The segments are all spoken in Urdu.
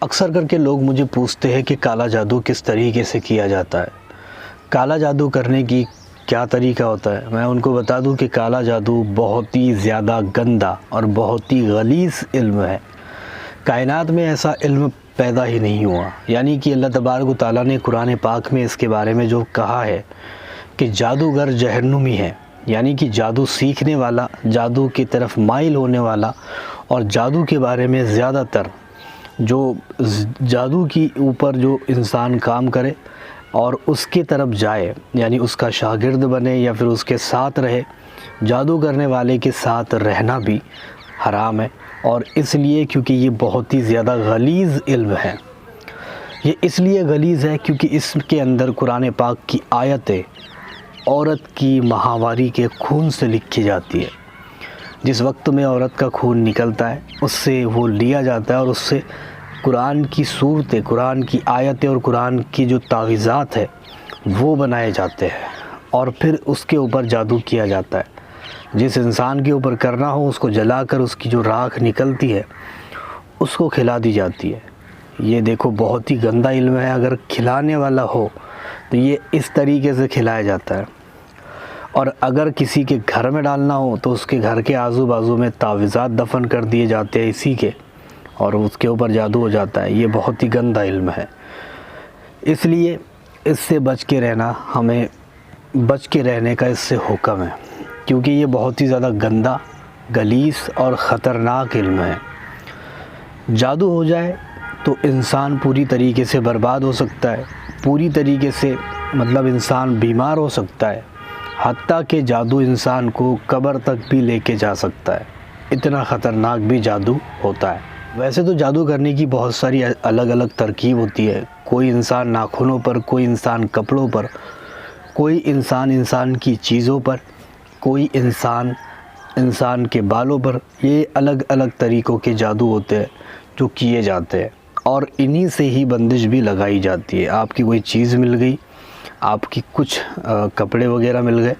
اکثر کر کے لوگ مجھے پوچھتے ہیں کہ کالا جادو کس طریقے سے کیا جاتا ہے، کالا جادو کرنے کی کیا طریقہ ہوتا ہے۔ میں ان کو بتا دوں کہ کالا جادو بہت ہی زیادہ گندا اور بہت ہی غلیظ علم ہے۔ کائنات میں ایسا علم پیدا ہی نہیں ہوا، یعنی کہ اللہ تبارک و تعالیٰ نے قرآن پاک میں اس کے بارے میں جو کہا ہے کہ جادوگر جہنمی ہے، یعنی کہ جادو سیکھنے والا، جادو کی طرف مائل ہونے والا اور جادو کے بارے میں زیادہ تر جو جادو کی اوپر جو انسان کام کرے اور اس کی طرف جائے، یعنی اس کا شاگرد بنے یا پھر اس کے ساتھ رہے، جادو کرنے والے کے ساتھ رہنا بھی حرام ہے۔ اور اس لیے کیونکہ یہ بہت ہی زیادہ غلیظ علم ہے۔ یہ اس لیے غلیظ ہے کیونکہ اس کے اندر قرآن پاک کی آیتیں عورت کی ماہواری کے خون سے لکھی جاتی ہے۔ جس وقت میں عورت کا خون نکلتا ہے اس سے وہ لیا جاتا ہے اور اس سے قرآن کی صورتیں، قرآن کی آیتیں اور قرآن کی جو تعویذات ہے وہ بنائے جاتے ہیں اور پھر اس کے اوپر جادو کیا جاتا ہے۔ جس انسان کے اوپر کرنا ہو اس کو جلا کر اس کی جو راکھ نکلتی ہے اس کو کھلا دی جاتی ہے۔ یہ دیکھو بہت ہی گندا علم ہے۔ اگر کھلانے والا ہو تو یہ اس طریقے سے کھلایا جاتا ہے، اور اگر کسی کے گھر میں ڈالنا ہو تو اس کے گھر کے آزو بازو میں تعویذات دفن کر دیے جاتے ہیں اسی کے، اور اس کے اوپر جادو ہو جاتا ہے۔ یہ بہت ہی گندا علم ہے، اس لیے اس سے بچ کے رہنا، ہمیں بچ کے رہنے کا اس سے حکم ہے، کیونکہ یہ بہت ہی زیادہ گندا، غلیظ اور خطرناک علم ہے۔ جادو ہو جائے تو انسان پوری طریقے سے برباد ہو سکتا ہے، پوری طریقے سے مطلب انسان بیمار ہو سکتا ہے، حتیٰ کہ جادو انسان کو قبر تک بھی لے کے جا سکتا ہے۔ اتنا خطرناک بھی جادو ہوتا ہے۔ ویسے تو جادو کرنے کی بہت ساری الگ الگ ترکیب ہوتی ہے۔ کوئی انسان ناخنوں پر، کوئی انسان کپڑوں پر، کوئی انسان کی چیزوں پر، کوئی انسان کے بالوں پر۔ یہ الگ الگ طریقوں کے جادو ہوتے ہیں جو کیے جاتے ہیں، اور انہی سے ہی بندش بھی لگائی جاتی ہے۔ آپ کی کوئی چیز مل گئی، آپ کی کچھ کپڑے وغیرہ مل گئے،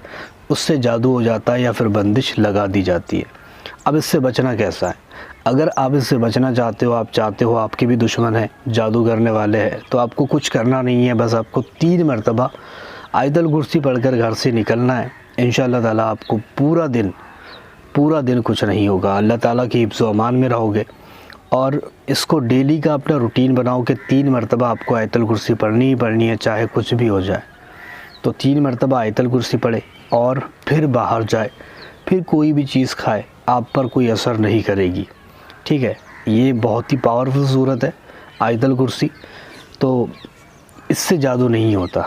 اس سے جادو ہو جاتا ہے یا پھر بندش لگا دی جاتی ہے۔ اب اس سے بچنا کیسا ہے؟ اگر آپ اس سے بچنا چاہتے ہو، آپ چاہتے ہو آپ کے بھی دشمن ہیں، جادو کرنے والے ہیں، تو آپ کو کچھ کرنا نہیں ہے، بس آپ کو 3 مرتبہ آیت الکرسی پڑھ کر گھر سے نکلنا ہے۔ انشاءاللہ تعالیٰ آپ کو پورا دن کچھ نہیں ہوگا، اللہ تعالیٰ کی حفظ و امان میں رہو گے۔ اور اس کو ڈیلی کا اپنا روٹین بناؤ کہ 3 مرتبہ آپ کو آیت الکرسی پڑھنی ہی پڑھنی ہے، چاہے کچھ بھی ہو جائے۔ تو 3 مرتبہ آیت الکرسی پڑھے اور پھر باہر جائے، پھر کوئی بھی چیز کھائے، آپ پر کوئی اثر نہیں کرے گی، ٹھیک ہے؟ یہ بہت ہی پاورفل صورت ہے آیت الکرسی، تو اس سے جادو نہیں ہوتا۔